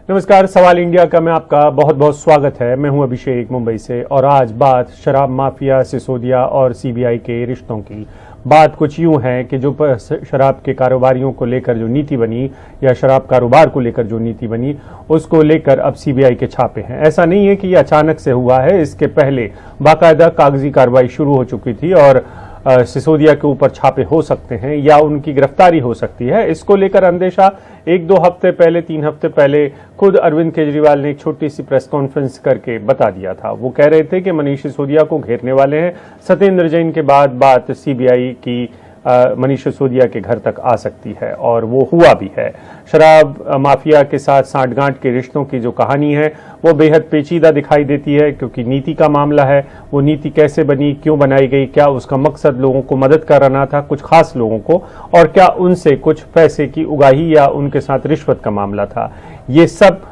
नमस्कार, सवाल इंडिया का में आपका बहुत बहुत स्वागत है। मैं हूं अभिषेक मुंबई से और आज बात शराब माफिया, सिसोदिया और सीबीआई के रिश्तों की। बात कुछ यूं है कि जो शराब के कारोबारियों को लेकर जो नीति बनी या शराब कारोबार को लेकर जो नीति बनी उसको लेकर अब सीबीआई के छापे हैं। ऐसा नहीं है कि ये अचानक से हुआ है, इसके पहले बाकायदा कागजी कार्रवाई शुरू हो चुकी थी और सिसोदिया के ऊपर छापे हो सकते हैं या उनकी गिरफ्तारी हो सकती है। इसको लेकर अंदेशा 1-2 हफ्ते पहले, 3 हफ्ते पहले खुद अरविंद केजरीवाल ने एक छोटी सी प्रेस कॉन्फ्रेंस करके बता दिया था। वो कह रहे थे कि मनीष सिसोदिया को घेरने वाले हैं। सत्येंद्र जैन के बाद बात सीबीआई की मनीष सिसोदिया के घर तक आ सकती है और वो हुआ भी है। शराब माफिया के साथ सांठगांठ के रिश्तों की जो कहानी है वो बेहद पेचीदा दिखाई देती है, क्योंकि नीति का मामला है। वो नीति कैसे बनी, क्यों बनाई गई, क्या उसका मकसद लोगों को मदद कराना था, कुछ खास लोगों को, और क्या उनसे कुछ पैसे की उगाही या उनके साथ रिश्वत का मामला था। ये सब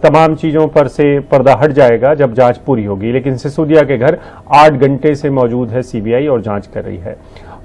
तमाम चीजों पर से पर्दा हट जाएगा जब जांच पूरी होगी। लेकिन सिसोदिया के घर 8 घंटे से मौजूद है सीबीआई और जांच कर रही है।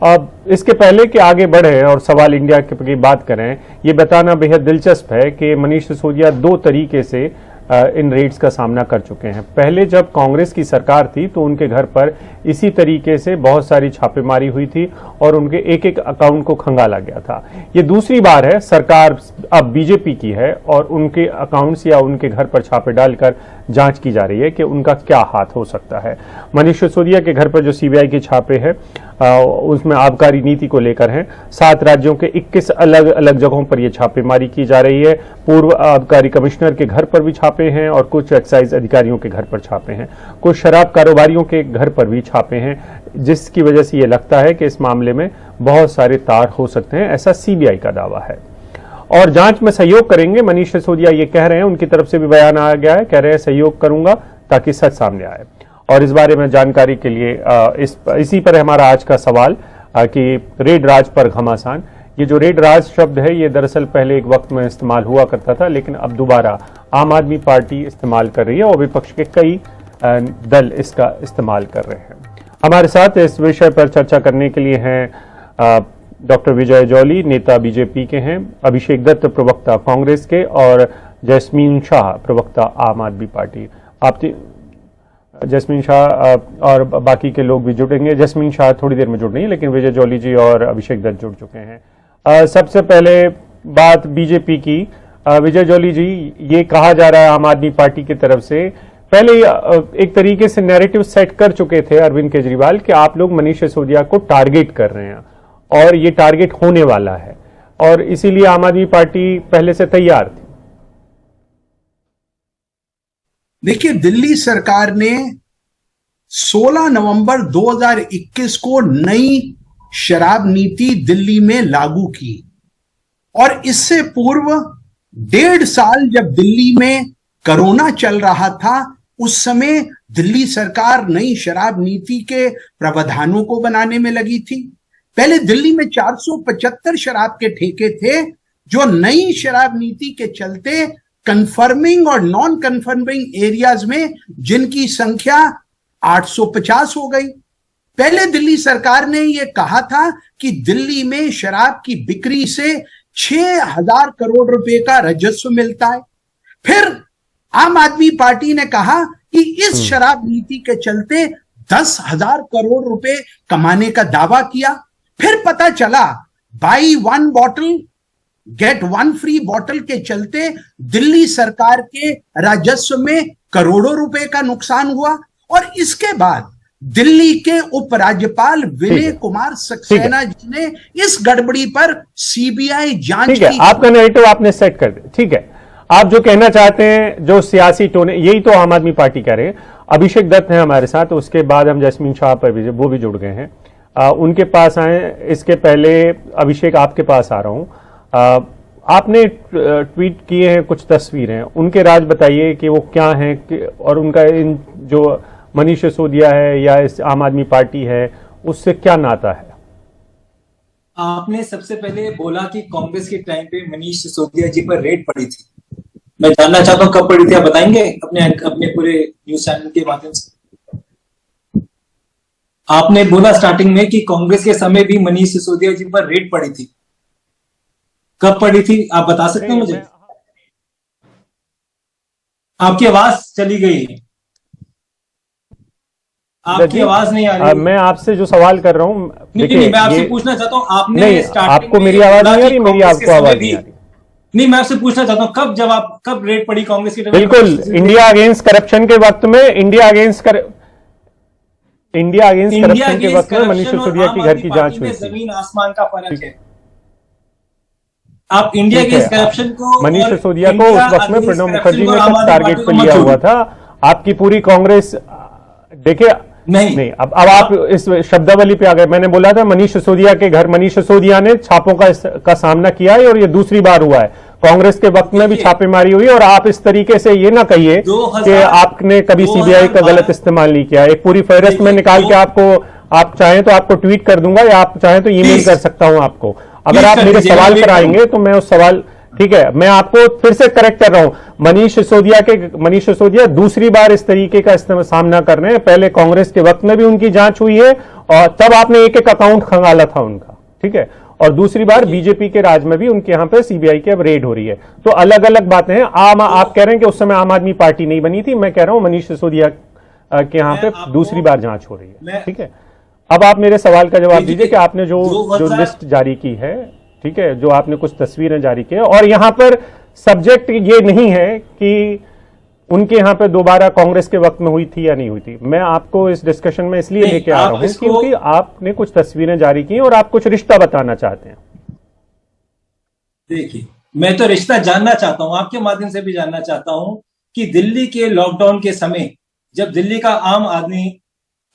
अब इसके पहले कि आगे बढ़े और सवाल इंडिया की बात करें, ये बताना बेहद दिलचस्प है कि मनीष सिसोदिया 2 तरीके से इन रेड्स का सामना कर चुके हैं। पहले जब कांग्रेस की सरकार थी तो उनके घर पर इसी तरीके से बहुत सारी छापेमारी हुई थी और उनके एक एक अकाउंट को खंगाला गया था। ये दूसरी बार है, सरकार अब बीजेपी की है और उनके अकाउंट्स या उनके घर पर छापे डालकर जांच की जा रही है कि उनका क्या हाथ हो सकता है। मनीष सिसोदिया के घर पर जो सीबीआई के छापे हैं उसमें आबकारी नीति को लेकर हैं। 7 राज्यों के 21 अलग अलग जगहों पर यह छापेमारी की जा रही है। पूर्व आबकारी कमिश्नर के घर पर भी छापे हैं और कुछ एक्साइज अधिकारियों के घर पर छापे हैं। कुछ शराब कारोबारियों के घर पर भी छापे हैं, जिसकी वजह से यह लगता है कि इस मामले में बहुत सारे तार हो सकते हैं, ऐसा सीबीआई का दावा है। और जांच में सहयोग करेंगे, मनीष सिसोदिया ये कह रहे हैं। उनकी तरफ से भी बयान आ गया है, कह रहे हैं सहयोग करूंगा ताकि सच सामने आए। और इस बारे में जानकारी के लिए इसी पर हमारा आज का सवाल कि रेड राज पर घमासान। ये जो रेड राज शब्द है ये दरअसल पहले एक वक्त में इस्तेमाल हुआ करता था, लेकिन अब दोबारा आम आदमी पार्टी इस्तेमाल कर रही है और विपक्ष के कई दल इसका इस्तेमाल कर रहे हैं। हमारे साथ इस विषय पर चर्चा करने के लिए हैं डॉक्टर विजय जौली, नेता बीजेपी के हैं, अभिषेक दत्त, प्रवक्ता कांग्रेस के, और जैस्मीन शाह, प्रवक्ता आम आदमी पार्टी। आप जैस्मीन शाह और बाकी के लोग भी जुड़ेंगे। जैस्मीन शाह थोड़ी देर में जुड़ रही है, लेकिन विजय जौली जी और अभिषेक दत्त जुड़ चुके हैं। सबसे पहले बात बीजेपी की। विजय जौली जी, ये कहा जा रहा है आम आदमी पार्टी की तरफ से, पहले एक तरीके से नैरेटिव सेट कर चुके थे अरविंद केजरीवाल कि आप लोग मनीष सिसोदिया को टारगेट कर रहे हैं और ये टारगेट होने वाला है, और इसीलिए आम आदमी पार्टी पहले से तैयार थी। देखिए, दिल्ली सरकार ने 16 नवंबर 2021 को नई शराब नीति दिल्ली में लागू की, और इससे पूर्व 1.5 साल जब दिल्ली में कोरोना चल रहा था, उस समय दिल्ली सरकार नई शराब नीति के प्रावधानों को बनाने में लगी थी। पहले दिल्ली में 475 शराब के ठेके थे, जो नई शराब नीति के चलते कन्फर्मिंग और नॉन कन्फर्मिंग एरियाज में जिनकी संख्या 850 हो गई। पहले दिल्ली सरकार ने यह कहा था कि दिल्ली में शराब की बिक्री से 6000 करोड़ रुपए का राजस्व मिलता है। फिर आम आदमी पार्टी ने कहा कि इस शराब नीति के चलते 10,000 करोड़ रुपए कमाने का दावा किया। फिर पता चला buy 1 bottle get 1 free bottle के चलते दिल्ली सरकार के राजस्व में करोड़ों रुपए का नुकसान हुआ। और इसके बाद दिल्ली के उपराज्यपाल विनय कुमार सक्सेना जी ने इस गड़बड़ी पर सीबीआई जांच की। आपका नैरेटिव आपने सेट कर दिया, ठीक है। आप जो कहना चाहते हैं, जो सियासी टोन, यही तो आम आदमी पार्टी कह रहे हैं। अभिषेक दत्त हैं हमारे साथ, उसके बाद हम जैस्मीन शाह पर भी वो भी जुड़ गए हैं। उनके पास आए। इसके पहले अभिषेक आपके पास आ रहा हूं। आपने ट्वीट किए हैं कुछ तस्वीरें, उनके राज बताइए कि वो क्या हैं, और उनका इन जो मनीष सिसोदिया है या इस आम आदमी पार्टी है उससे क्या नाता है। आपने सबसे पहले बोला कि कांग्रेस के टाइम पे मनीष सिसोदिया जी पर रेड पड़ी थी। मैं जानना चाहता हूं कब पड़ी थी, आप बताएंगे अपने पूरे न्यूज चैनल के माध्यम से। आपने बोला स्टार्टिंग में कि कांग्रेस के समय भी मनीष सिसोदिया जी पर रेड पड़ी थी, कब पड़ी थी आप बता सकते हैं मुझे? आपकी आवाज चली गई है, आपकी आवाज नहीं आ रही। मैं आपसे जो सवाल कर रहा हूँ, नहीं, मैं आपसे पूछना चाहता हूँ, आपने नहीं, आपको मेरी आवाज नहीं आ रही, मेरी आपको आवाज नहीं आ रही। नहीं, मैं आपसे पूछना चाहता हूँ, कब रेड पड़ी कांग्रेस की? बिल्कुल, इंडिया अगेंस्ट करप्शन के वक्त में, इंडिया अगेंस्ट करप्शन के वक्त में मनीष सिसोदिया की घर की जांच हुई थी। जमीन आसमान का फर्क है। आप इंडिया अगेंस्ट करप्शन को, मनीष सिसोदिया को उस वक्त में प्रणब मुखर्जी ने टारगेट पर लिया हुआ था। आपकी पूरी कांग्रेस, देखिए नहीं, अब आप इस शब्दावली पे आ गए। मैंने बोला था मनीष सिसोदिया के घर, मनीष सिसोदिया ने छापों का सामना किया है और ये दूसरी बार हुआ है। कांग्रेस के वक्त में भी छापेमारी हुई, और आप इस तरीके से ये ना कहिए कि आपने कभी सीबीआई का गलत इस्तेमाल नहीं किया। एक पूरी फहरिस्त में निकाल के आपको, आप चाहें तो आपको ट्वीट कर दूंगा, या आप चाहें तो ईमेल कर सकता हूं आपको। अगर आप मेरे सवाल पर आएंगे तो मैं उस सवाल, ठीक है, मैं आपको फिर से करेक्ट कर रहा हूं। मनीष सिसोदिया दूसरी बार इस तरीके का सामना कर रहे हैं। पहले कांग्रेस के वक्त में भी उनकी जांच हुई है, और तब आपने एक अकाउंट खंगाला था उनका, ठीक है, और दूसरी बार बीजेपी के राज में भी उनके यहां पे सीबीआई की अब रेड हो रही है। तो अलग अलग बातें हैं। आप कह रहे हैं कि उस समय आम आदमी पार्टी नहीं बनी थी, मैं कह रहा हूं मनीष सिसोदिया के यहां पे दूसरी बार जांच हो रही है, ठीक है। अब आप मेरे सवाल का जवाब दीजिए कि आपने जो लिस्ट जारी की है, ठीक है, जो आपने कुछ तस्वीरें जारी की है, और यहां पर सब्जेक्ट ये नहीं है कि उनके यहां पे दोबारा कांग्रेस के वक्त में हुई थी या नहीं हुई थी। मैं आपको इस डिस्कशन में इसलिए लेके आ रहा हूं क्योंकि आपने कुछ तस्वीरें जारी की और आप कुछ रिश्ता बताना चाहते हैं। देखिए, मैं तो रिश्ता जानना चाहता हूं, आपके माध्यम से भी जानना चाहता हूं कि दिल्ली के लॉकडाउन के समय, जब दिल्ली का आम आदमी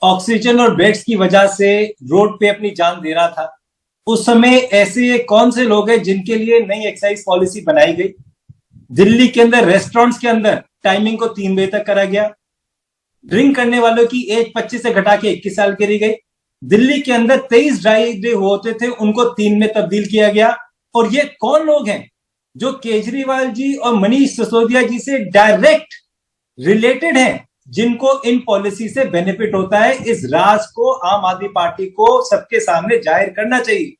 ऑक्सीजन और बेड्स की वजह से रोड पे अपनी जान दे रहा था, उस समय ऐसे कौन से लोग हैं जिनके लिए नई एक्साइज पॉलिसी बनाई गई? दिल्ली के अंदर रेस्टोरेंट्स के अंदर टाइमिंग को 3 बजे तक करा गया। ड्रिंक करने वालों की एज 25 से घटा के 21 साल करी गई। दिल्ली के अंदर 23 ड्राई डे होते थे, उनको 3 में तब्दील किया गया। और ये कौन लोग हैं जो केजरीवाल जी और मनीष सिसोदिया जी से डायरेक्ट रिलेटेड हैं, जिनको इन पॉलिसी से बेनिफिट होता है? इस राज को आम आदमी पार्टी को सबके सामने जाहिर करना चाहिए।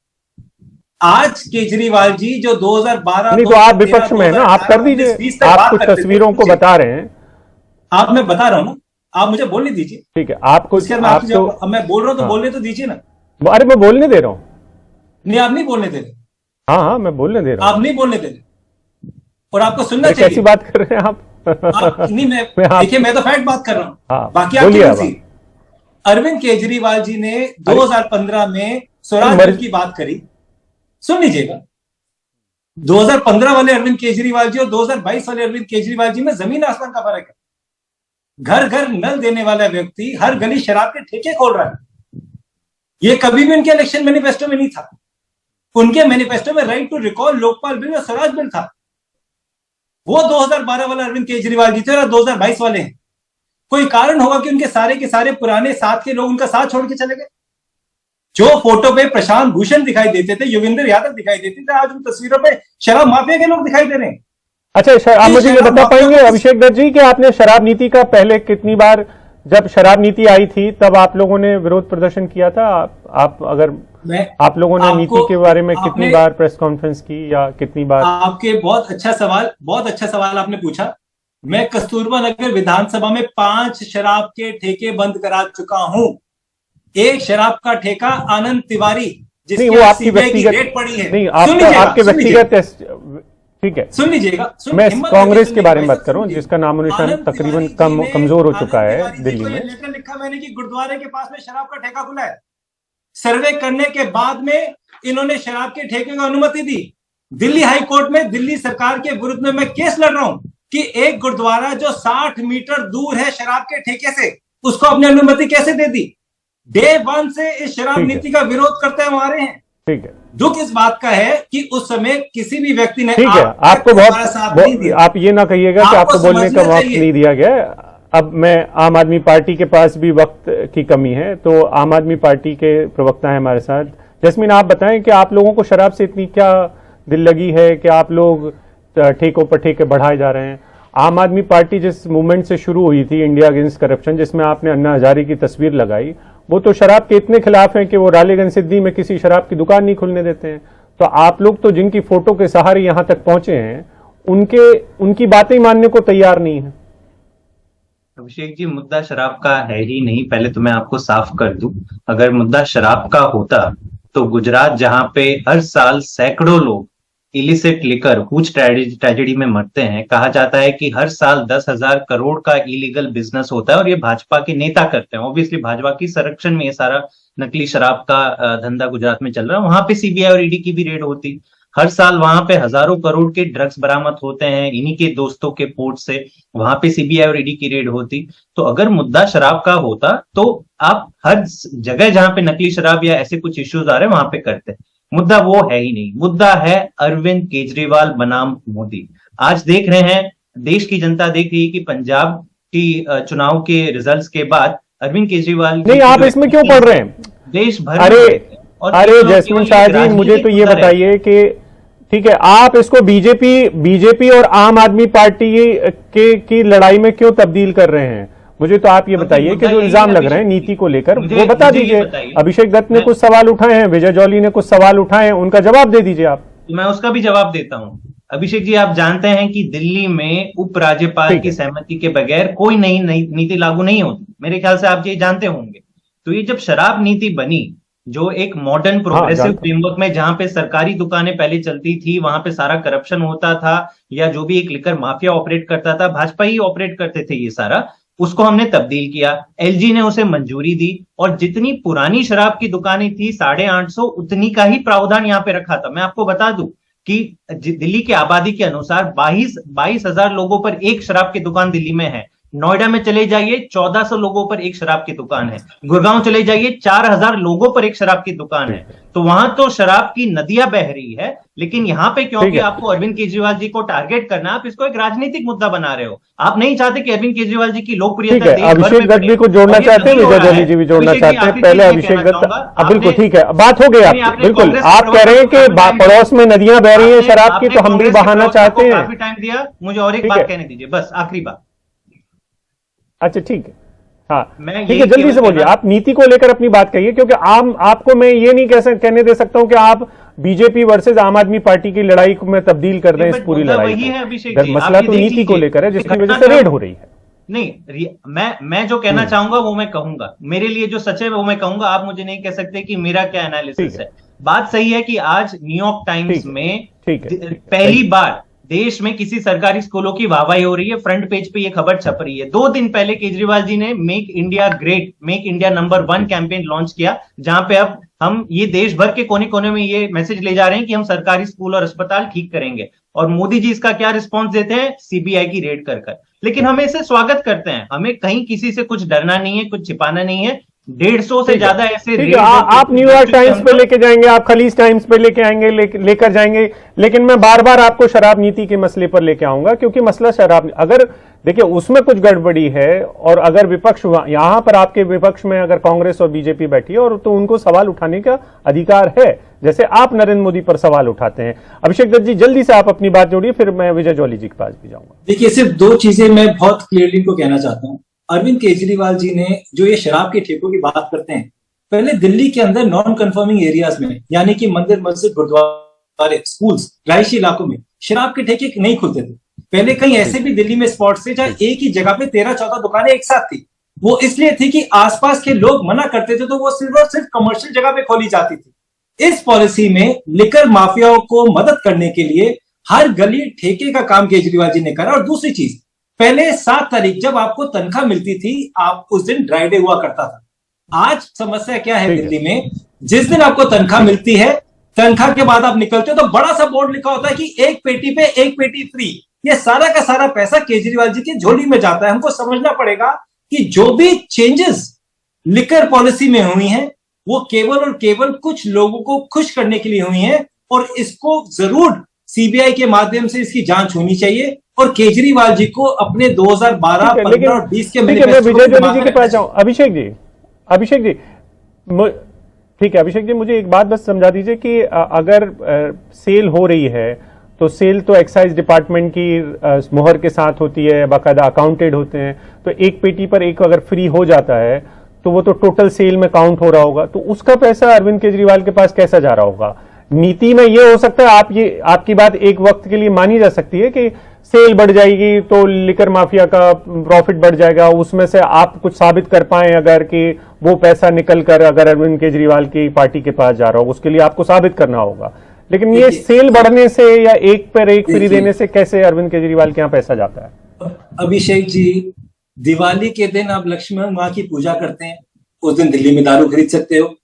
आज केजरीवाल जी जो 2012 नहीं, तो आप विपक्ष में है ना, आप कर दीजिए, आप कुछ तस्वीरों को बता रहे हैं। आप, मैं बता रहा हूं ना, आप मुझे बोलने दीजिए, ठीक है। आपको मैं बोल रहा हूं तो बोलने तो दीजिए ना। अरे मैं बोलने दे रहा हूं। नहीं, आप नहीं बोलने दे रहे। हाँ, मैं बोलने दे रहा हूं। आप नहीं बोलने दे रहे, और आपको सुनना चाहिए। कैसी बात कर रहे हैं आप? नहीं, मैं देखिए, मैं तो फैक्ट बात कर रहा हूं। बाकी आप अरविंद केजरीवाल जी ने 2015 में स्वराज बिल की बात करी, सुन लीजिएगा। 2015 वाले अरविंद केजरीवाल जी और 2022 वाले अरविंद केजरीवाल जी में जमीन आसमान का फर्क है। घर घर नल देने वाला व्यक्ति हर गली शराब के ठेके खोल रहा है। ये कभी भी उनके इलेक्शन मैनिफेस्टो में नहीं था। उनके मैनिफेस्टो में right to recall, Lokpal bill और स्वराज बिल था। वो 2012 वाला अरविंद केजरीवाल जी थे और 2022 वाले हैं। कोई कारण होगा कि उनके सारे के सारे पुराने साथ के लोग उनका साथ छोड़ के चले गए। जो फोटो पे प्रशांत भूषण दिखाई देते थे, योगेंद्र यादव दिखाई देते थे, आज उन तस्वीरों पे शराब माफिया के लोग दिखाई दे रहे हैं। अच्छा, आप मुझे ये बता पाएंगे अभिषेक दत्त जी कि आपने शराब नीति का पहले कितनी बार, जब शराब नीति आई थी तब आप लोगों ने विरोध प्रदर्शन किया था? आप लोगों ने नीति के बारे में कितनी बार प्रेस कॉन्फ्रेंस की, या कितनी बार? आपके बहुत अच्छा सवाल आपने पूछा। मैं कस्तूरबा नगर विधानसभा में 5 शराब के ठेके बंद करा चुका हूं। एक शराब का ठेका आनंद तिवारी, जिसकी वो आपकी व्यक्तिगत रेट पड़ी है। नहीं, आपके व्यक्तिगत, ठीक है, सुन लीजिएगा। मैं कांग्रेस के बारे में बात कर रहा हूं, जिसका नामो निशान तकरीबन कमजोर हो चुका है दिल्ली में। लेटर लिखा मैंने कि गुरुद्वारे के पास में शराब का ठेका खुला है। सर्वे करने के बाद में इन्होंने शराब के ठेके को अनुमति दी। दिल्ली हाई कोर्ट में दिल्ली सरकार के विरुद्ध में मैं केस लड़ रहा हूं कि एक गुरुद्वारा जो 60 मीटर दूर है शराब के ठेके से, उसको अपनी अनुमति कैसे दे दी? डे 1 से इस शराब नीति का विरोध करते हुए आ रहे हैं। ठीक है, दुख इस बात का है कि उस समय किसी भी व्यक्ति ने, ठीक है, आपको बहुत, आप ये ना कहिएगा कि आपको बोलने का वक्त नहीं दिया गया। अब मैं, आम आदमी पार्टी के पास भी वक्त की कमी है, तो आम आदमी पार्टी के प्रवक्ता है हमारे साथ। जैस्मीन, आप बताएं कि आप लोगों को शराब से इतनी क्या दिल लगी है कि आप लोग ठेकों पर ठेके बढ़ाए जा रहे हैं? आम आदमी पार्टी जिस मूवमेंट से शुरू हुई थी, इंडिया अगेंस्ट करप्शन, जिसमें आपने अन्ना हजारे की तस्वीर लगाई, वो तो शराब के इतने खिलाफ हैं कि वो रालेगंज सिद्धि में किसी शराब की दुकान नहीं खुलने देते हैं। तो आप लोग तो जिनकी फोटो के सहारे यहां तक पहुंचे हैं, उनकी बातें मानने को तैयार नहीं है। अभिषेक जी, मुद्दा शराब का है ही नहीं। पहले तो मैं आपको साफ कर दूं, अगर मुद्दा शराब का होता तो गुजरात, जहां पे हर साल सैकड़ों लोग इलिसिट लिकर हुच ट्रेजेडी में मरते हैं, कहा जाता है कि हर साल 10,000 करोड़ का इलीगल बिजनेस होता है और ये भाजपा के नेता करते हैं। ऑब्वियसली भाजपा की संरक्षण में ये सारा नकली शराब का धंधा गुजरात में चल रहा है। वहां पे सीबीआई और ईडी की भी रेड होती। हर साल वहां पे हजारों करोड़ के ड्रग्स बरामद होते हैं इन्हीं के दोस्तों के पोर्ट से। वहां पे सीबीआई और ईडी की रेड होती। तो अगर मुद्दा शराब का होता तो आप हर जगह जहां पे नकली शराब या ऐसे कुछ इश्यूज आ रहे हैं वहां पे करते। मुद्दा वो है ही नहीं। मुद्दा है अरविंद केजरीवाल बनाम मोदी। आज देख रहे हैं, देश की जनता देख रही है कि पंजाब की चुनाव के रिजल्ट्स के बाद अरविंद केजरीवाल नहीं, आप इसमें क्यों पढ़ रहे हैं? देश भर अरे जसवंत शाह जी, मुझे तो ये बताइए कि ठीक है, आप इसको बीजेपी और आम आदमी पार्टी की लड़ाई में क्यों तब्दील कर रहे हैं? मुझे तो आप ये बताइए कि जो इल्जाम लग रहे हैं नीति को लेकर वो बता दीजिए। अभिषेक दत्त ने कुछ सवाल उठाए हैं, विजय जॉली ने कुछ सवाल उठाए हैं, उनका जवाब दे दीजिए आप। मैं उसका भी जवाब देता हूं। अभिषेक जी, आप जानते हैं कि दिल्ली में उपराज्यपाल की सहमति के बगैर कोई नई नीति लागू नहीं होती। मेरे ख्याल से आप ये जानते होंगे। तो ये जब शराब नीति बनी, जो एक मॉडर्न प्रोग्रेसिव फ्रेमवर्क में, जहां पे सरकारी दुकानें पहले चलती थी, वहां पे सारा करप्शन होता था, या जो भी एक लिकर माफिया ऑपरेट करता था, भाजपा ही ऑपरेट करते थे ये सारा, उसको हमने तब्दील किया। एलजी ने उसे मंजूरी दी और जितनी पुरानी शराब की दुकानें थी 850 उतनी का ही प्रावधान यहां पे रखा था। मैं आपको बता दूं कि दिल्ली की आबादी के अनुसार 22,000 लोगों पर एक शराब की दुकान दिल्ली में है। नोएडा में चले जाइए 1400 लोगों पर एक शराब की दुकान है। गुड़गांव चले जाइए 4000 लोगों पर एक शराब की दुकान है। तो वहां तो शराब की नदियां बह रही है। लेकिन यहां पे क्योंकि आपको अरविंद केजरीवाल जी को टारगेट करना, आप इसको एक राजनीतिक मुद्दा बना रहे हो। आप नहीं चाहते कि अरविंद केजरीवाल जी की लोकप्रियता अभिषेक दत्त जी को जोड़ना चाहते हैं, विजय जॉली जी भी जोड़ना चाहते हैं। पहले अभिषेक दत्त, बिल्कुल ठीक है, बात हो गई आप बिल्कुल। आप कह रहे हैं कि पड़ोस में नदियां बह रही है शराब की, तो हम भी बहाना चाहते हैं। काफी टाइम दिया मुझे, और एक बात कहने दीजिए, बस आखिरी बात। अच्छा ठीक है, हाँ ठीक है, जल्दी से बोलिए। आप नीति को लेकर अपनी बात कहिए, क्योंकि आपको मैं ये नहीं कहने दे सकता हूं कि आप बीजेपी वर्सेस आम आदमी पार्टी की लड़ाई को में तब्दील कर दें इस पूरी लड़ाई को। मसला तो नीति को लेकर है, जिसकी वजह से रेड हो रही है। नहीं, मैं जो कहना चाहूंगा वो मैं कहूंगा। मेरे लिए जो सच है वो मैं कहूंगा। आप मुझे नहीं कह सकते कि मेरा क्या एनालिसिस है। बात सही है कि आज न्यूयॉर्क टाइम्स में पहली बार देश में किसी सरकारी स्कूलों की वाहवाही हो रही है। फ्रंट पेज पे ये खबर छप रही है। 2 दिन पहले केजरीवाल जी ने make India great, make India number 1 campaign launch किया, जहां पे अब हम ये देश भर के कोने कोने में ये मैसेज ले जा रहे हैं कि हम सरकारी स्कूल और अस्पताल ठीक करेंगे। और मोदी जी इसका क्या रिस्पॉन्स देते हैं? सीबीआई की रेड कर। लेकिन हम इसे स्वागत करते हैं। हमें कहीं किसी से कुछ डरना नहीं है, कुछ छिपाना नहीं है। 150 से ज्यादा ऐसे आप न्यूयॉर्क टाइम्स पे लेके जाएंगे, आप खलीज टाइम्स पे लेके आएंगे, लेकर जाएंगे, लेकिन मैं बार बार आपको शराब नीति के मसले पर लेके आऊंगा, क्योंकि मसला शराब, अगर देखिए उसमें कुछ गड़बड़ी है, और अगर विपक्ष यहां पर आपके विपक्ष में अगर कांग्रेस और बीजेपी बैठी है, और तो उनको सवाल उठाने का अधिकार है, जैसे आप नरेंद्र मोदी पर सवाल उठाते हैं। अभिषेक दत्त जी, जल्दी से आप अपनी बात जोड़िए, फिर मैं विजय जॉली जी के पास भी जाऊंगा। देखिए, सिर्फ 2 चीजें मैं बहुत क्लियरली को कहना चाहता हूं। अरविंद केजरीवाल जी ने जो ये शराब के ठेकों की बात करते हैं, पहले दिल्ली के अंदर नॉन कन्फर्मिंग एरियाज में, यानी कि मंदिर, मस्जिद, गुरुद्वारे, स्कूल्स, रहायशी इलाकों में शराब के ठेके नहीं खुलते थे। पहले कहीं ऐसे भी दिल्ली में स्पॉट्स थे जहां एक ही जगह पे 13-14 दुकानें एक साथ थी। वो इसलिए थी कि आसपास के लोग मना करते थे, तो वो सिर्फ और सिर्फ कमर्शियल जगह पे खोली जाती थी। इस पॉलिसी में लिकर माफियाओं को मदद करने के लिए हर गली ठेके का काम केजरीवाल जी ने करा। और दूसरी चीज, पहले 7 तारीख जब आपको तनख्वाह मिलती थी, आप उस दिन ड्राई डे हुआ करता था। आज समस्या क्या है दिल्ली में? जिस दिन आपको तनख्वाह मिलती है, तनख्वाह के बाद आप निकलते हो तो बड़ा सा बोर्ड लिखा होता है कि एक पेटी पे एक पेटी फ्री। ये सारा का सारा पैसा केजरीवाल जी की झोली में जाता है। हमको समझना पड़ेगा कि जो भी चेंजेस लिकर पॉलिसी में हुई हैं, वो केवल और केवल कुछ लोगों को खुश करने के लिए हुई हैं, और इसको जरूर सीबीआई के माध्यम से इसकी जांच होनी चाहिए। और केजरीवाल जी को अपने 2012, 15 और 20 के मैनिफेस्टो विजय जॉली जी के पास जाऊं। अभिषेक जी ठीक है, अभिषेक जी मुझे एक बात बस समझा दीजिए कि अगर सेल हो रही है, तो सेल तो एक्साइज डिपार्टमेंट की मुहर के साथ होती है, बाकायदा अकाउंटेड होते हैं। तो एक पेटी पर एक अगर फ्री हो जाता है, तो वो तो टोटल सेल में काउंट हो रहा होगा। तो उसका पैसा अरविंद केजरीवाल के पास कैसा जा रहा होगा? नीति में ये हो सकता है, आपकी बात एक वक्त के लिए मानी जा सकती है कि सेल बढ़ जाएगी तो लिकर माफिया का प्रॉफिट बढ़ जाएगा, उसमें से आप कुछ साबित कर पाए अगर कि वो पैसा निकल कर अगर अरविंद केजरीवाल की पार्टी के पास जा रहा हो, उसके लिए आपको साबित करना होगा। लेकिन ये सेल बढ़ने से या एक पर एक फ्री देने से कैसे अरविंद केजरीवाल के यहाँ पैसा जाता है? अभिषेक जी, दिवाली के दिन आप लक्ष्मण माँ की पूजा करते हैं, उस दिन दिल्ली में दारू खरीद सकते हो।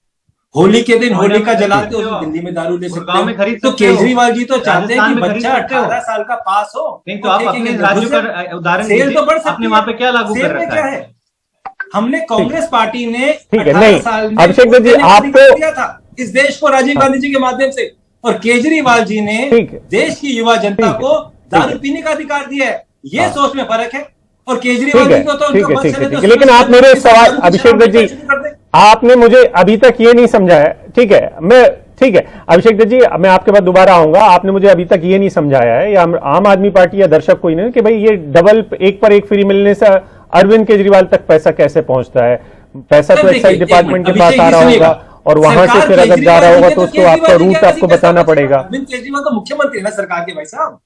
होली के दिन होलिका जलाते हो, उस दिन दिल्ली में दारू ले सकते हो। तो केजरीवाल जी तो चाहते हैं कि बच्चा 18 साल का पास हो। नहीं तो आप अपने राज्यों का उदाहरण सेल तो बढ़ सकती है। आपने वहां पे क्या लागू कर रखा है? हमने कांग्रेस पार्टी ने ठीक है, नहीं अभिषेक दत्त जी आपको दिया था इस देश को राजीव गांधी जी के माध्यम से, और केजरीवाल जी ने देश की युवा जनता को दारू पीने का अधिकार दिया है। ये सोच में फर्क है। और केजरीवाल जी को तो लेकिन आप मेरे सवाल अभिषेक दत्त जी आपने मुझे अभी तक ये नहीं समझाया। ठीक है, ठीक है अभिषेक दत्त जी, मैं आपके बाद दोबारा आऊंगा। आपने मुझे अभी तक ये नहीं समझाया है, या आम आदमी पार्टी या दर्शक कोई नहीं, कि भाई ये डबल एक पर एक फ्री मिलने से अरविंद केजरीवाल तक पैसा कैसे पहुंचता है। पैसा तो एक्साइज डिपार्टमेंट के पास आ रहा होगा और वहां से फिर अगर जा रहा होगा तो उसको आपका रूट आपको बताना पड़ेगा। अरविंद केजरीवाल तो मुख्यमंत्री है ना सरकार के, भाई साहब।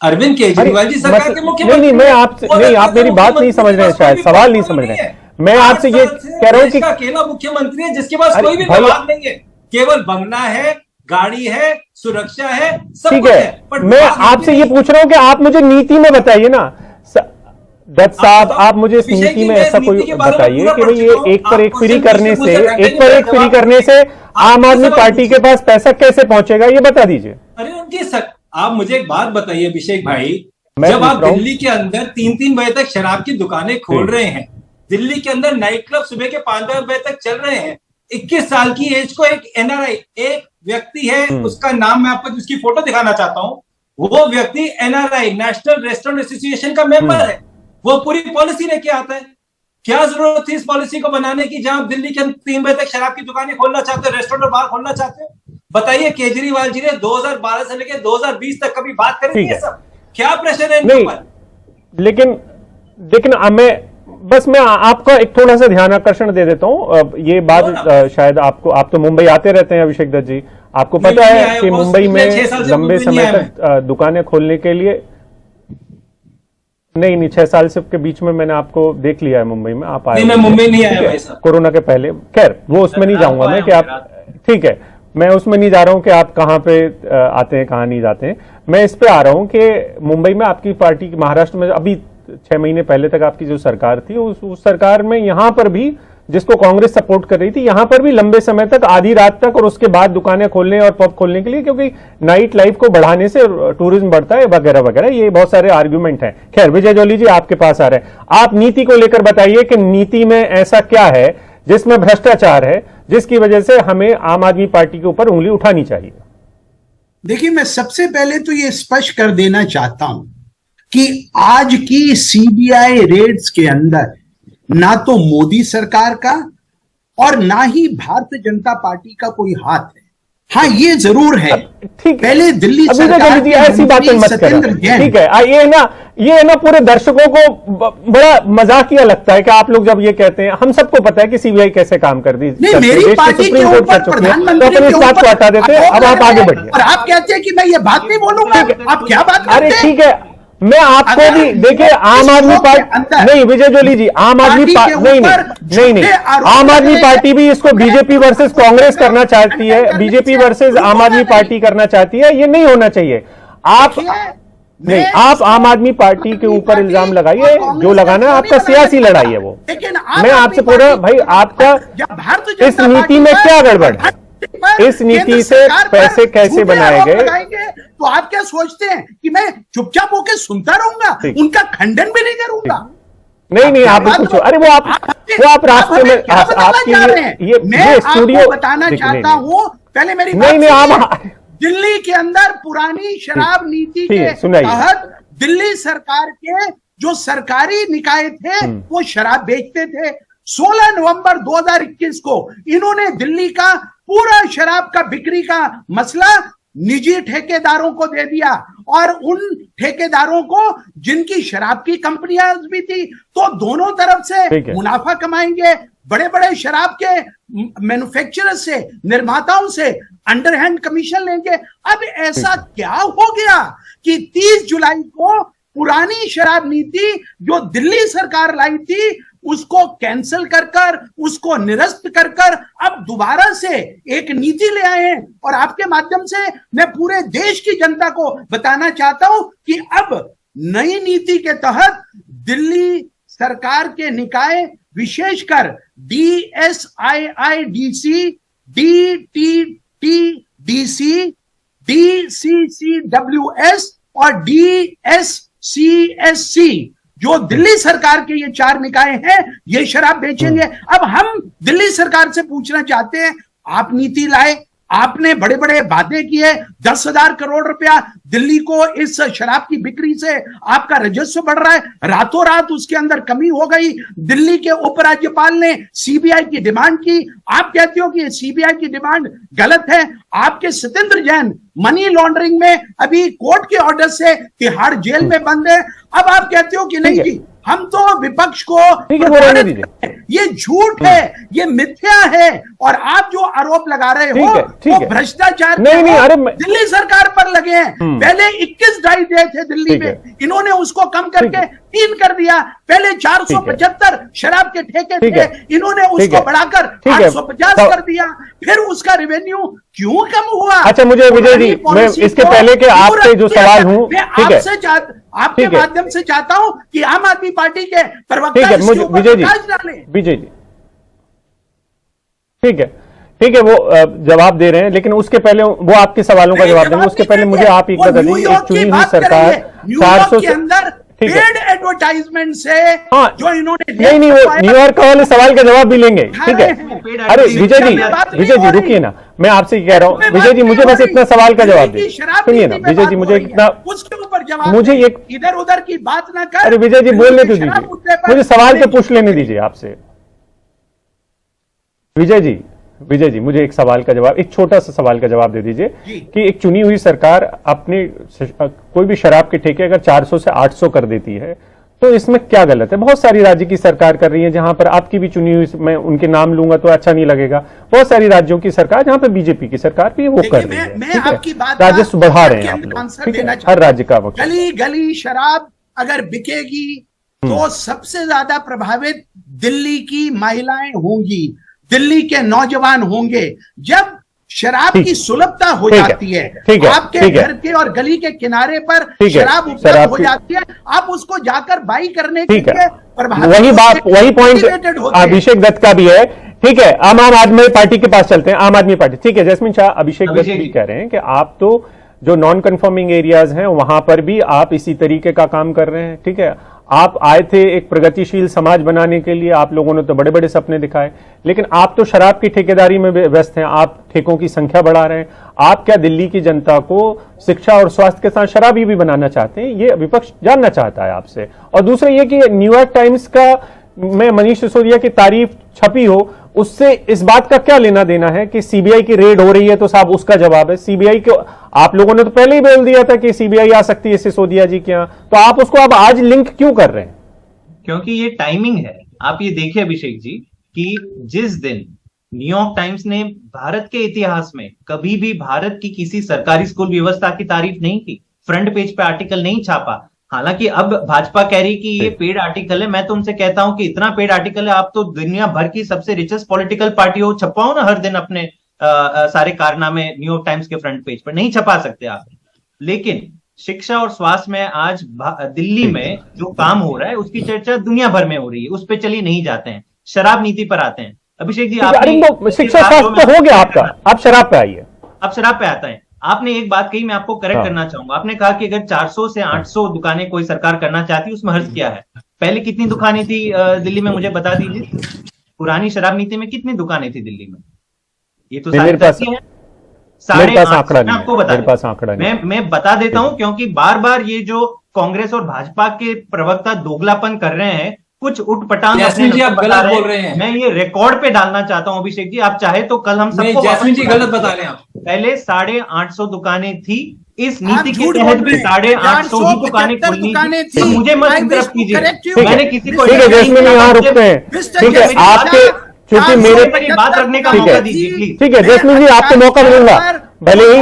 अरविंद केजरीवाल जी सरकार के मुख्यमंत्री। नहीं, मैं आपसे नहीं, आप मेरी बात नहीं समझ रहे हैं, शायद सवाल नहीं समझ रहे हैं। मैं आपसे ये कह रहा हूँ कि अकेला मुख्यमंत्री है जिसके पास कोई भी विवाद नहीं है, केवल बंगला है, गाड़ी है, सुरक्षा है, सब ठीक कुछ है। मैं आपसे ये पूछ रहा हूँ कि आप मुझे नीति में बताइए ना दत्त साहब, आप मुझे इस नीति में ऐसा कोई बताइए कि भाई ये एक पर एक फ्री करने से आम आदमी पार्टी के पास पैसा कैसे पहुंचेगा, ये बता दीजिए। अरे आप मुझे एक बात बताइए अभिषेक भाई, जब आप दिल्ली के अंदर 3-3 बजे तक शराब की दुकानें खोल रहे हैं, दिल्ली के अंदर नाइट क्लब सुबह के 5 बजे तक चल रहे हैं, 21 साल की एज को एक एनआरआई एक व्यक्ति है, उसका नाम मैं आपको उसकी फोटो दिखाना चाहता हूं, वो व्यक्ति एनआरआई नेशनल रेस्टोरेंट एसोसिएशन का मेंबर है, वो पूरी पॉलिसी लेके आता है। क्या जरूरत थी इस पॉलिसी को बनाने की जहां दिल्ली के 3 बजे तक शराब की दुकानें खोलना चाहते हो, रेस्टोरेंट और बार खोलना चाहते हो? बताइए, केजरीवाल जी ने 2012 से लेकर 2020 तक कभी बात करी है सब? क्या प्रेशर है इनके ऊपर? लेकिन मैं आपका एक थोड़ा सा ध्यान आकर्षण दे देता हूं। ये बात शायद आपको, आप तो मुंबई आते रहते हैं अभिषेक दत्त जी, आपको पता है कि मुंबई में लंबे समय तक दुकानें खोलने के लिए नहीं 6 साल से के बीच में मैंने आपको देख लिया है मुंबई में। आप आए? मैं मुंबई नहीं आया भाई साहब, कोरोना के पहले। खैर वो उसमें नहीं जाऊंगा मैं कि आप, ठीक है, मैं उसमें नहीं जा रहा हूं कि आप कहां पे आते हैं कहां नहीं जाते हैं। मैं इस पे आ रहा हूं कि मुंबई में आपकी पार्टी, महाराष्ट्र में अभी 6 महीने पहले तक आपकी जो सरकार थी, उस सरकार में यहां पर भी, जिसको कांग्रेस सपोर्ट कर रही थी, यहां पर भी लंबे समय तक आधी रात तक और उसके बाद दुकानें खोलने और पब खोलने के लिए, क्योंकि नाइट लाइफ को बढ़ाने से टूरिज्म बढ़ता है वगैरह वगैरह, ये बहुत सारे आर्ग्यूमेंट हैं। खैर विजय जोली जी आपके पास आ रहे हैं, आप नीति को लेकर बताइए कि नीति में ऐसा क्या है जिसमें भ्रष्टाचार है, जिसकी वजह से हमें आम आदमी पार्टी के ऊपर उंगली उठानी चाहिए। देखिए, मैं सबसे पहले तो ये स्पष्ट कर देना चाहता हूं कि आज की सीबीआई रेड्स के अंदर ना तो मोदी सरकार का और ना ही भारतीय जनता पार्टी का कोई हाथ है। हाँ, ये जरूर है, पहले दिल्ली सरकार के ऐसी बातें मत करें, ठीक है। ये ना पूरे दर्शकों को बड़ा मजाकिया लगता है कि आप लोग जब ये कहते हैं, हम सबको पता है कि सीबीआई कैसे काम कर दी, मेरी पार्टी के ऊपर प्रधानमंत्री तो इस बात को हटा देते हैं। अब आप आगे बढ़िए। और आप कहते हैं कि मैं ये बात नहीं बोलूंगा, आप क्या बात करते हैं? अरे ठीक है, मैं आपको भी देखिए, आम आदमी पार्टी नहीं, विजय जोली जी, आम आदमी पार्टी नहीं, आम आदमी पार्टी भी इसको बीजेपी वर्सेस कांग्रेस करना चाहती है, बीजेपी वर्सेस आम आदमी पार्टी करना चाहती है। ये नहीं होना चाहिए। आप आम आदमी पार्टी के ऊपर इल्जाम लगाइए, जो लगाना है, आपका सियासी लड़ाई है वो। मैं आपसे पूछ रहा हूं भाई, आपका इस नीति में क्या गड़बड़ है? इस नीति से पैसे कैसे बनाए गए? तो आप क्या सोचते हैं कि मैं चुपचाप होकर सुनता रहूंगा, उनका खंडन भी नहीं करूंगा? नहीं, आप कुछ, अरे वो आप रास्ते में आपकी ये स्टूडियो बताना चाहता हूं। पहले मेरी नहीं, आप दिल्ली के अंदर पुरानी शराब नीति के तहत दिल्ली सरकार के जो सरकारी निकाय थे वो शराब बेचते थे। 16 नवंबर 2021 को इन्होंने दिल्ली का पूरा शराब का बिक्री का मसला निजी ठेकेदारों को दे दिया, और उन ठेकेदारों को जिनकी शराब की कंपनियां भी थी, तो दोनों तरफ से मुनाफा कमाएंगे। बड़े बड़े शराब के मैन्युफैक्चरर से, निर्माताओं से अंडरहैंड कमीशन लेंगे। अब ऐसा क्या हो गया कि 30 जुलाई को पुरानी शराब नीति जो दिल्ली सरकार लाई थी उसको कैंसिल कर उसको निरस्त कर अब दोबारा से एक नीति ले आए हैं। और आपके माध्यम से मैं पूरे देश की जनता को बताना चाहता हूं कि अब नई नीति के तहत दिल्ली सरकार के निकाय विशेषकर DSIIDC, DTTDC, DCCWS और DSCSC जो दिल्ली सरकार के ये 4 निकाय हैं ये शराब बेचेंगे। अब हम दिल्ली सरकार से पूछना चाहते हैं, आप नीति लाए, आपने बड़े बड़े वादे किए, 10,000 करोड़ रुपया दिल्ली को इस शराब की बिक्री से आपका राजस्व बढ़ रहा है, रातों रात उसके अंदर कमी हो गई। दिल्ली के उपराज्यपाल ने सीबीआई की डिमांड की, आप कहते हो कि सीबीआई की डिमांड गलत है। आपके सत्येंद्र जैन मनी लॉन्ड्रिंग में अभी कोर्ट के ऑर्डर से तिहाड़ जेल में बंद है। अब आप कहते हो कि नहीं जी हम तो विपक्ष को ये झूठ है, ये मिथ्या है, और आप जो आरोप लगा रहे हो वो भ्रष्टाचार दिल्ली सरकार पर लगे हैं। पहले 21 डाई दे थे दिल्ली में, इन्होंने उसको कम करके 3 कर दिया। पहले 475 शराब के ठेके थे, इन्होंने उसको बढ़ाकर 850 कर दिया। फिर उसका रेवेन्यू क्यों कम हुआ? अच्छा, मुझे विजय जी, मैं इसके पहले के आपसे जो सवाल हूं, आपके माध्यम से चाहता हूं कि आम आदमी पार्टी के प्रवक्ता मुझे विजय जी, ठीक है, वो जवाब दे रहे हैं, लेकिन उसके पहले वो आपके सवालों का जवाब देंगे। उसके पहले मुझे आप एक बता देंगे, एक चुनी हुई सरकार 400 के अंदर पेड एडवर्टाइजमेंट से जो इन्होंने नहीं वो न्यूयॉर्क वाले सवाल का जवाब भी लेंगे, ठीक है। अरे विजय जी रुकिए ना, मैं आपसे कह रहा हूँ विजय जी, मुझे बस इतना सवाल का जवाब दे, सुनिए ना विजय जी, मुझे इतना उसके ऊपर जवाब, मुझे एक इधर उधर की बात ना कर। अरे विजय जी बोलने तो दीजिए, मुझे सवाल तो पूछ लेने दीजिए आपसे। विजय जी मुझे एक सवाल का जवाब, एक छोटा सा सवाल का जवाब दे दीजिए कि एक चुनी हुई सरकार अपने कोई भी शराब के ठेके अगर 400 से 800 कर देती है तो इसमें क्या गलत है? बहुत सारी राज्य की सरकार कर रही है, जहां पर आपकी भी चुनी हुई, मैं उनके नाम लूंगा तो अच्छा नहीं लगेगा, बहुत सारी राज्यों की सरकार जहां पर बीजेपी की सरकार भी वो कर रही है, ठीक है, राजस्व बढ़ा रहे हैं आप लोग, ठीक है, हर राज्य का वक्त। गली गली शराब अगर बिकेगी तो सबसे ज्यादा प्रभावित दिल्ली की महिलाएं होंगी, दिल्ली के नौजवान होंगे। जब शराब की सुलभता हो जाती है, आपके घर के और गली के किनारे पर शराब उपलब्ध हो जाती है, आप उसको जाकर बाई करने के लिए वही पॉइंट अभिषेक दत्त का भी है, ठीक है। आम आदमी पार्टी के पास चलते हैं, आम आदमी पार्टी, ठीक है। जैस्मिन शाह, अभिषेक दत्त भी कह रहे हैं कि आप तो जो नॉन कन्फर्मिंग एरियाज हैं वहां पर भी आप इसी तरीके का काम कर रहे हैं, ठीक है। आप आए थे एक प्रगतिशील समाज बनाने के लिए, आप लोगों ने तो बड़े बड़े सपने दिखाए, लेकिन आप तो शराब की ठेकेदारी में व्यस्त हैं, आप ठेकों की संख्या बढ़ा रहे हैं। आप क्या दिल्ली की जनता को शिक्षा और स्वास्थ्य के साथ शराबी भी बनाना चाहते हैं? ये विपक्ष जानना चाहता है आपसे। और दूसरा ये कि न्यूयॉर्क टाइम्स का में मनीष सिसोदिया की तारीफ छपी हो, उससे इस बात का क्या लेना देना है कि सीबीआई की रेड हो रही है? तो साहब उसका जवाब है सीबीआई को, आप लोगों ने तो पहले ही बोल दिया था कि सीबीआई आ सकती है सिसोदिया जी के यहां, तो आप उसको अब आज लिंक क्यों कर रहे हैं? क्योंकि ये टाइमिंग है। आप ये देखिए अभिषेक जी कि जिस दिन न्यूयॉर्क टाइम्स ने भारत के इतिहास में कभी भी भारत की किसी सरकारी स्कूल व्यवस्था की तारीफ नहीं की, फ्रंट पेज पे आर्टिकल नहीं छापा, हालांकि अब भाजपा कह रही कि ये पेड आर्टिकल है, मैं तो उनसे कहता हूं कि इतना पेड आर्टिकल है, आप तो दुनिया भर की सबसे रिचेस्ट पॉलिटिकल पार्टी हो, छपाओ ना हर दिन अपने सारे कारनामे न्यूयॉर्क टाइम्स के फ्रंट पेज पर, नहीं छपा सकते आप। लेकिन शिक्षा और स्वास्थ्य में आज दिल्ली में जो काम हो रहा है उसकी चर्चा दुनिया भर में हो रही है, उस पर चलिए नहीं जाते हैं, शराब नीति पर आते हैं। अभिषेक जी आप शिक्षा स्वास्थ्य तो हो गया आपका, आप शराब पे आइए। आप शराब पे आता है। आपने एक बात कही, मैं आपको करेक्ट करना चाहूंगा। आपने कहा कि अगर 400 से 800 दुकानें कोई सरकार करना चाहती है, उसमें हर्ज किया है। पहले कितनी दुकानें थी दिल्ली में, मुझे बता दीजिए। पुरानी शराब नीति में कितनी दुकानें थी दिल्ली में? ये तो मेरे पास आंकड़ा नहीं, आपको बता, मैं बता देता हूं, क्योंकि बार बार ये जो कांग्रेस और भाजपा के प्रवक्ता दोगलापन कर रहे हैं, कुछ उठपटांग जी आप गलत बोल रहे हैं। मैं ये रिकॉर्ड पे डालना चाहता हूं अभिषेक जी, आप चाहे तो कल हम सबको जैस्मिन जी गलत बता रहे हैं। आप पहले 850 दुकानें थी, इस नीति के तहत भी 850 ही दुकानें खुलनी थी, तो मुझे मत इंटरप्ट कीजिए, मैंने किसी को जैस्मिन यहाँ रुकते हैं, ठीक है। आपके क्योंकि मेरे बात रखने का मौका दीजिए प्लीज। ठीक है जैस्मिन जी, आपको मौका मिलूंगा, भले ही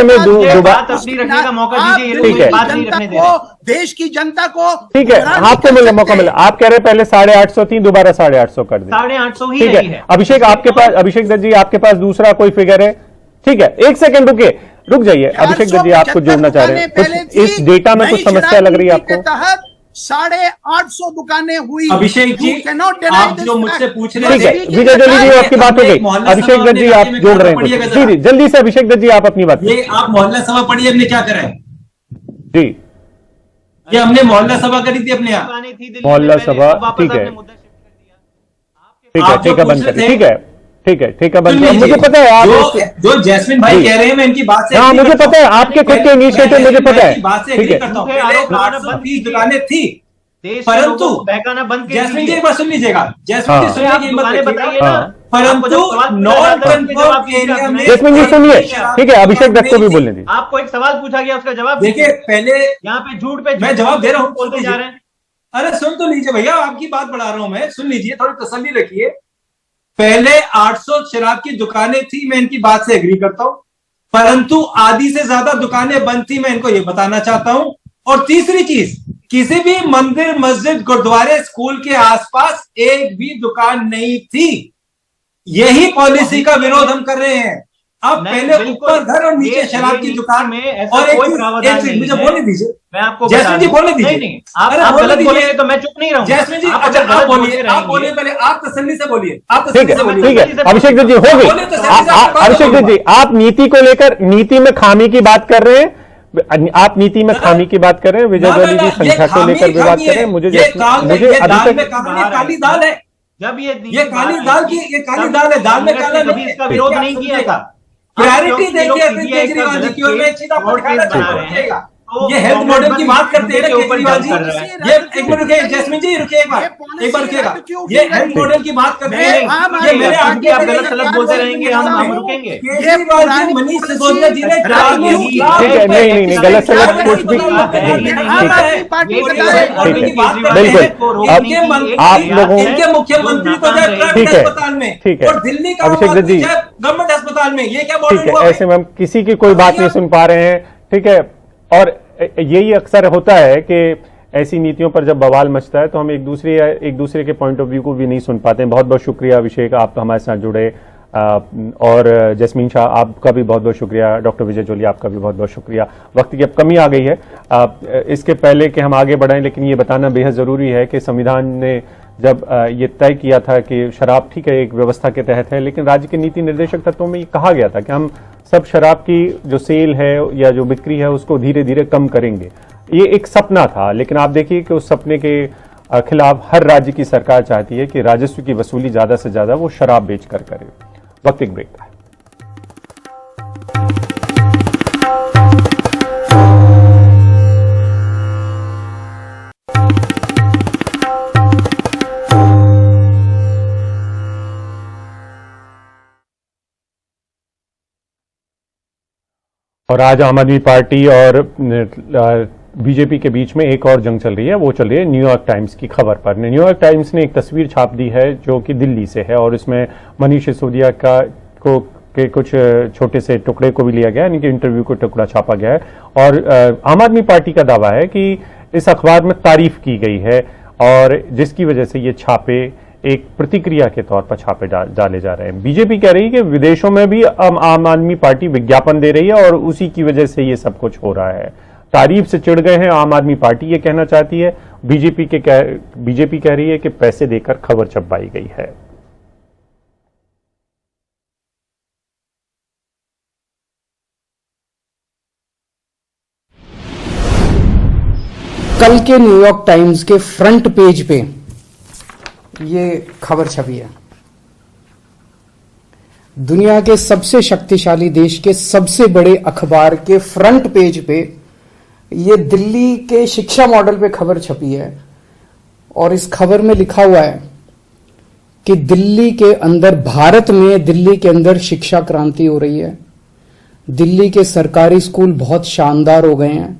मैं ये दोबारा बात अपनी रखने का मौका आप दीजिए, ये दिल्ली लोग ठीक है। की बात नहीं जनता रखने दे को, रहे। देश की जनता को ठीक है, गुमराह नहीं आपको कर मिले मौका सकते। मिला। आप कह रहे हैं पहले 850 थी, दोबारा 850 कर दी। 850 ही ठीक रही है। है। अभिषेक आपके पास, अभिषेक दत्त जी आपके पास दूसरा कोई फिगर है? ठीक है, एक सेकंड रुक जाइए। अभिषेक दत्त जी आपको जोड़ना चाह रहे हैं, कुछ इस डेटा में कुछ समस्या लग रही है आपको? 850 दुकानें हुई। Abhishek ji, You cannot deny आप this जो fact। मुझसे पूछ ठीक रहे है, थे, विजय जोली जी आपकी बात हो गई। मोहल्ला अभिषेक सभा दत्त जी अपने आप राज्य में जोड़ क्या रहे हैं पढ़िएगा कुछ? जरा। जी जल्दी से अभिषेक दत्त जी आप अपनी बात ये आप मोहल्ला सभा पढ़िए, हमने क्या करा है। जी। ये हमने मोहल्ला सभा करी थी अपने यहाँ। दुकानें थी दिल्ली में मोहल्ला पहले, सभा, अब वापस ठीक है। आपने मुद्दा शिफ्ट कर दिया। आप जो ठीक है, बंद पूछ रहे करिए। थे- ठीक है, बंद सुन करिए। लीजिए, मुझे पता है आप जो जैस्मिन भाई जी। कह रहे हैं, मैं इनकी बात से हाँ, agree मुझे करता पता है, हूं। आपके खुद के मैं इनिशिएटिव मुझे जैस्मिन पता भाई है। की बात से ठीक agree है। करता हूं। झूठे पहले आरोप लगाना 830 बंद दुकानें थी, देश के परंतु लोगों को बहकाना बंद कर जैस्मिन जी दीजिए। एक बार सुन लीजिएगा। जैस्मिन जी हाँ। सुनने आप की हिम्मत दुकानें रखिएगा। बताइए ना। हाँ। आपको जब परंतु सवाल पूछा नॉन गया था, उसके जवाब कन्फर्म दीजिए एरिया में जैस्मिन जी सुनिए, ठीक है, अभिषेक दत्त को भी बोलने दीजिए। आपको एक सवाल पूछा गया, उसका जवाब देखिए दीजिए। पहले यहाँ पे झूठ पे मैं झूठ जवाब दे रहा हूं, बोलते सुन जा लीजिए। रहे हैं। अरे सुन तो लीजिए भैया, आपकी बात बढ़ा रहा हूं मैं, सुन लीजिए, थोड़ी तसल्ली रखिए। पहले 800 शराब की दुकानें थी, मैं इनकी बात से एग्री करता हूं, परंतु आधी से ज्यादा दुकानें बंद थी, मैं इनको ये बताना चाहता हूं। और तीसरी चीज, किसी भी मंदिर, मस्जिद, गुरुद्वारे, स्कूल के आसपास एक भी दुकान नहीं थी। यही पॉलिसी का विरोध हम कर रहे हैं। अब नहीं, पहले बिल्कुल। ऊपर घर और नीचे ये शराब की नीति दुकान में ऐसा और एक कोई चीज, प्रावधान नहीं मुझे है। बोलने दीजिए। मैं आपको जैस्मिन बता जी दूं। बोलने दीजिए। नहीं, अरे आप बोलने गलत दीजिए। बोलेंगे तो मैं चुप नहीं रहूंगा। जैस्मिन जी, आप अच्छा अगर आप गलत बोलिए, बोलते आप रहेंगे- बोलिए, पहले आप तसल्ली से बोलिए, आप ठीक तसल्ली है, से बोलिए। ठीक है, अभिषेक दत्त जी हो बोलिए तो सही से आपकी बात अभिषेक दत्त जी, आप नीति को लेकर, नीति में खामी की बात कर रहे हैं, आप नीति में खामी की बात कर रहे हैं, विजय जोली जी संख्या को लेकर भी बात कर रहे हैं। मुझे ये दाल अभी में तक काली दाल है। जब ये काली दाल की, ये काली दाल है, दाल में काला कभी नहीं है। इसका विरोध नहीं किया था। प्रायोरिटी देखिए अरविंद केजरीवाल जी की, और मैं एक चीज आपको दिखाना चाहूंगा। ये हेल्थ मॉडल की बात करते हैं ना केजरीवाल जी, ये एक मिनट रुकिए, जैस्मिन जी रुकिए, एक बार रुकिएगा। ये हेल्थ मॉडल की बात करते हैं, ये मेरे आगे आप गलत सलत बोलते रहेंगे, हम रुकेंगे। केजरीवाल जी, मनीष सिसोदिया जी ने ठीक है, नहीं, गलत सलत कुछ भी बिल्कुल। आप लोगों इनके मुख्यमंत्री तो जाए ठीक प्राइवेट है, अस्पताल में, ठीक है। और दिल्ली का अभिषेक दत्त जी, गवर्नमेंट अस्पताल में, ये क्या बोल ठीक रहे है, हैं? ऐसे में हम किसी की कोई बात नहीं सुन पा रहे हैं। ठीक है, और यही अक्सर होता है कि ऐसी नीतियों पर जब बवाल मचता है तो हम एक दूसरे के पॉइंट ऑफ व्यू को भी नहीं सुन पाते हैं। बहुत बहुत शुक्रिया अभिषेक, आप हमारे साथ जुड़े, और जैस्मीन शाह आपका भी बहुत बहुत शुक्रिया, डॉक्टर विजय जोली आपका भी बहुत बहुत शुक्रिया। वक्त की अब कमी आ गई है। इसके पहले कि हम आगे बढ़ें, लेकिन ये बताना बेहद ज़रूरी है कि संविधान ने जब ये तय किया था कि शराब ठीक है एक व्यवस्था के तहत है, लेकिन राज्य के नीति निर्देशक तत्वों में ये कहा गया था कि हम सब शराब की जो सेल है या जो बिक्री है उसको धीरे धीरे कम करेंगे। ये एक सपना था, लेकिन आप देखिए कि उस सपने के खिलाफ हर राज्य की सरकार चाहती है कि राजस्व की वसूली ज्यादा से ज्यादा वो शराब बेचकर करे। वक्त एक ब्रेक का है। और आज आम आदमी पार्टी और बीजेपी के बीच में एक और जंग चल रही है, वो चल रही है न्यूयॉर्क टाइम्स की खबर पर। न्यूयॉर्क टाइम्स ने एक तस्वीर छाप दी है जो कि दिल्ली से है, और इसमें मनीष सिसोदिया के कुछ छोटे से टुकड़े को भी लिया गया, यानी कि इंटरव्यू को टुकड़ा छापा गया है। और आम आदमी पार्टी का दावा है कि इस अखबार में तारीफ की गई है, और जिसकी वजह से ये छापे एक प्रतिक्रिया के तौर पर छापे डाले जा रहे हैं। बीजेपी कह रही है कि विदेशों में भी आम आदमी पार्टी विज्ञापन दे रही है और उसी की वजह से ये सब कुछ हो रहा है। तारीफ से चिढ़ गए हैं आम आदमी पार्टी, ये कहना चाहती है। बीजेपी कह रही है कि पैसे देकर खबर छपवाई गई है। कल के न्यूयॉर्क टाइम्स के फ्रंट पेज पे ये खबर छपी है। दुनिया के सबसे शक्तिशाली देश के सबसे बड़े अखबार के फ्रंट पेज पे ये दिल्ली के शिक्षा मॉडल पे खबर छपी है, और इस खबर में लिखा हुआ है कि दिल्ली के अंदर, भारत में दिल्ली के अंदर शिक्षा क्रांति हो रही है। दिल्ली के सरकारी स्कूल बहुत शानदार हो गए हैं।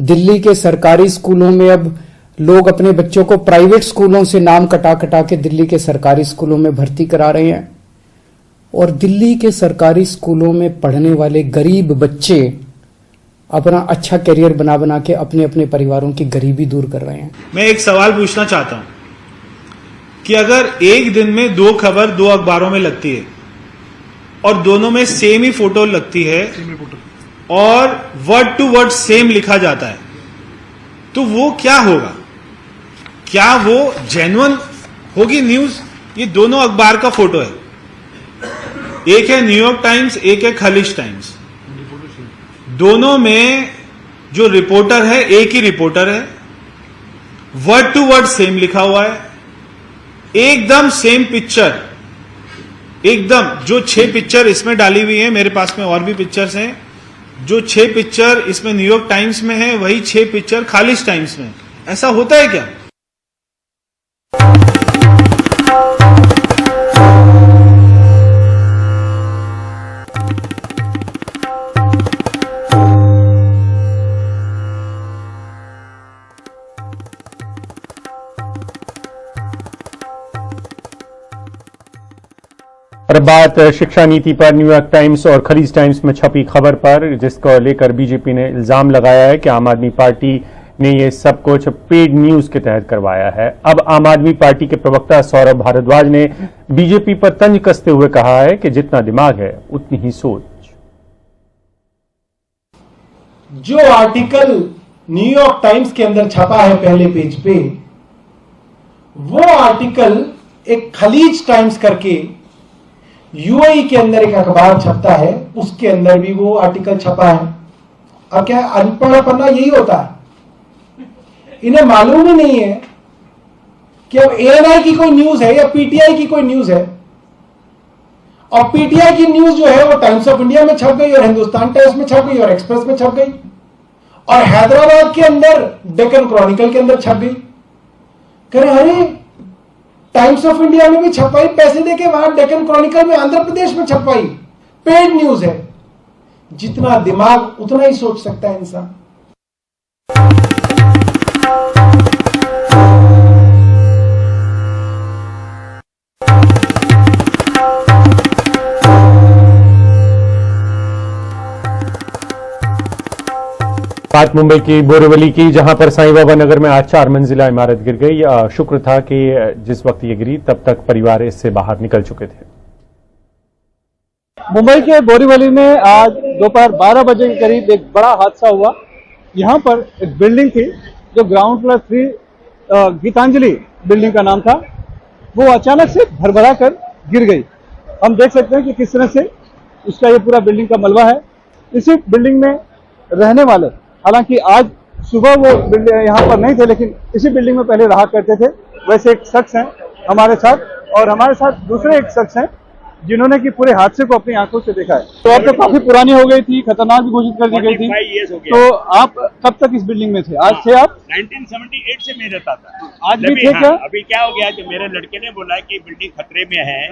दिल्ली के सरकारी स्कूलों में अब लोग अपने बच्चों को प्राइवेट स्कूलों से नाम कटा कटा के दिल्ली के सरकारी स्कूलों में भर्ती करा रहे हैं। और दिल्ली के सरकारी स्कूलों में पढ़ने वाले गरीब बच्चे अपना अच्छा करियर बना बना के अपने अपने परिवारों की गरीबी दूर कर रहे हैं। मैं एक सवाल पूछना चाहता हूं कि अगर एक दिन में 2 खबर 2 अखबारों में लगती है और दोनों में सेम ही फोटो लगती है और वर्ड टू वर्ड सेम लिखा जाता है, तो वो क्या होगा? क्या वो जेन्युइन होगी न्यूज? ये दोनों अखबार का फोटो है, एक है न्यूयॉर्क टाइम्स, एक है खलीज टाइम्स। दोनों में जो रिपोर्टर है एक ही रिपोर्टर है, वर्ड टू वर्ड सेम लिखा हुआ है, एकदम सेम पिक्चर, एकदम जो 6 पिक्चर इसमें डाली हुई है, मेरे पास में और भी पिक्चर्स हैं, जो 6 पिक्चर इसमें न्यूयॉर्क टाइम्स में है वही 6 पिक्चर खालिज टाइम्स में। ऐसा होता है क्या? और अब बात शिक्षा नीति पर न्यूयॉर्क टाइम्स और खलीज टाइम्स में छपी खबर पर, जिसको लेकर बीजेपी ने इल्जाम लगाया है कि आम आदमी पार्टी ने ये सब कुछ पेड न्यूज के तहत करवाया है। अब आम आदमी पार्टी के प्रवक्ता सौरभ भारद्वाज ने बीजेपी पर तंज कसते हुए कहा है कि जितना दिमाग है उतनी ही सोच। जो आर्टिकल न्यूयॉर्क टाइम्स के अंदर छपा है पहले पेज पे, वो आर्टिकल एक खलीज टाइम्स करके यूएई के अंदर एक अखबार छपता है, उसके अंदर भी वो आर्टिकल छपा है। अब क्या अनपढ़ पन्ना यही होता है? इन्हें मालूम ही नहीं है कि अब एएनआई की कोई न्यूज है या पीटीआई की कोई न्यूज है, और पीटीआई की न्यूज जो है वो टाइम्स ऑफ इंडिया में छप गई और हिंदुस्तान टाइम्स में छप गई और एक्सप्रेस में छप गई और हैदराबाद के अंदर डेक्कन क्रॉनिकल के अंदर छप गई। कह रहे अरे टाइम्स ऑफ इंडिया में भी छपाई, पैसे देके वहां डेक्कन क्रॉनिकल में आंध्र प्रदेश में छपाई, पेड न्यूज है। जितना दिमाग उतना ही सोच सकता है इंसान। बात मुंबई की बोरीवली की, जहां पर साईं बाबा नगर में आज 4 मंजिला इमारत गिर गई। शुक्र था कि जिस वक्त ये गिरी तब तक परिवार इससे बाहर निकल चुके थे। मुंबई के बोरीवली में आज दोपहर 12 बजे के करीब एक बड़ा हादसा हुआ। यहां पर एक बिल्डिंग थी जो ग्राउंड प्लस 3 गीतांजलि बिल्डिंग का नाम था, वो अचानक से भरभरा कर गिर गई। हम देख सकते हैं कि किस तरह से उसका ये पूरा बिल्डिंग का मलबा है। इसी बिल्डिंग में रहने वाले, हालांकि आज सुबह वो यहाँ पर नहीं थे, लेकिन इसी बिल्डिंग में पहले रहा करते थे, वैसे एक शख्स हैं हमारे साथ, और हमारे साथ दूसरे एक शख्स हैं जिन्होंने कि पूरे हादसे को अपनी आंखों से देखा है। तो अब तो काफी पुरानी हो गई थी, खतरनाक भी घोषित कर दी गई थी। तो आप कब तक इस बिल्डिंग में थे? आज से आप 1978 से मैं रहता था। आज भी थे क्या? अभी क्या हो गया कि मेरे लड़के ने बोला कि बिल्डिंग खतरे में है,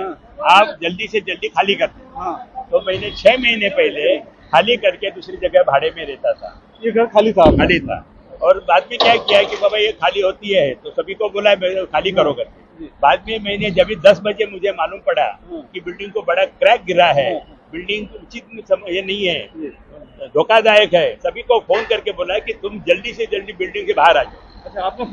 आप जल्दी से जल्दी खाली कर दो। तो मैंने 6 महीने पहले खाली करके दूसरी जगह भाड़े में रहता था। ये घर खाली था? खाली था। और बाद में क्या किया कि बाबा ये खाली होती है, तो सभी को बोला खाली करो करके। बाद में मैंने जब 10 बजे मुझे मालूम पड़ा कि बिल्डिंग को बड़ा क्रैक गिरा है, बिल्डिंग उचित ये नहीं है, धोखादायक है, सभी को फोन करके बोला कि तुम जल्दी से जल्दी बिल्डिंग से बाहर आ जाओ। अच्छा, आपने